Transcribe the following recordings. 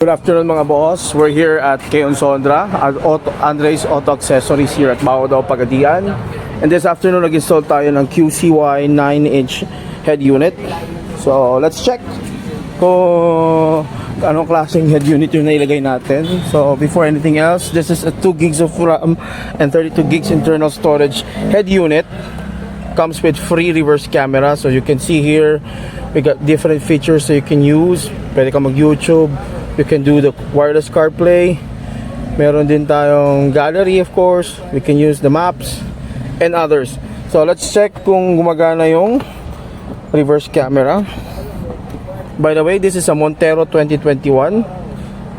Good afternoon mga boss. We're here at Keon Sondra at Andres Auto Accessories here at Pagadian. And this afternoon nag-install tayo ng QCY 9-inch head unit. So let's check kung anong klaseng head unit yung nailagay natin. So before anything else, this is a 2 gigs of RAM and 32 gigs internal storage head unit. Comes with free reverse camera. So you can see here we got different features that you can use. Pwede ka mag-YouTube. You can do the wireless CarPlay. Meron din tayong gallery, of course. We can use the maps and others. So let's check kung gumagana yung reverse camera. By the way, this is a Montero 2021.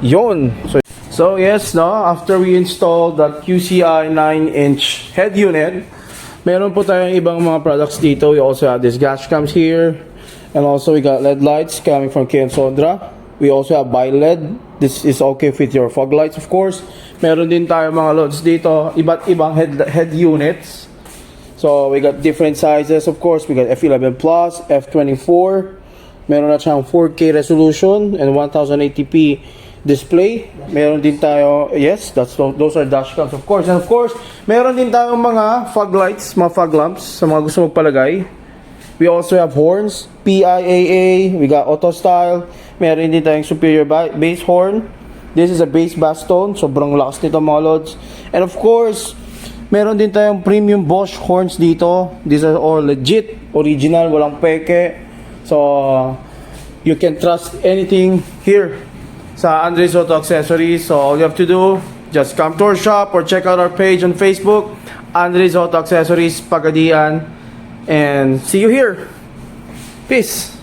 Yon. So yes, no, after we installed that QCY 9-inch head unit, meron po tayong ibang mga products dito. We also have this dash cams here. And also we got LED lights coming from Keon Sondra. We also have bi-LED. This is okay with your fog lights, of course. Meron din tayo mga loads dito, iba't ibang head units. So we got different sizes, of course. We got F11 Plus, F24. Meron na siyang 4K resolution and 1080p display. Meron din tayo, yes, those are dash cams, of course. And of course, meron din tayong mga fog lights, mga fog lamps sa mga gusto magpalagay. We also have horns, PIAA, we got auto style. Meron din tayong superior bass horn. This is a bass tone, sobrang lakas nito mga lods. And of course, meron din tayong premium Bosch horns dito. These are all legit, original, walang peke. So, you can trust anything here sa Andres Auto Accessories. So, all you have to do, just come to our shop or check out our page on Facebook, Andres Auto Accessories, Pagadian. And see you here. Peace.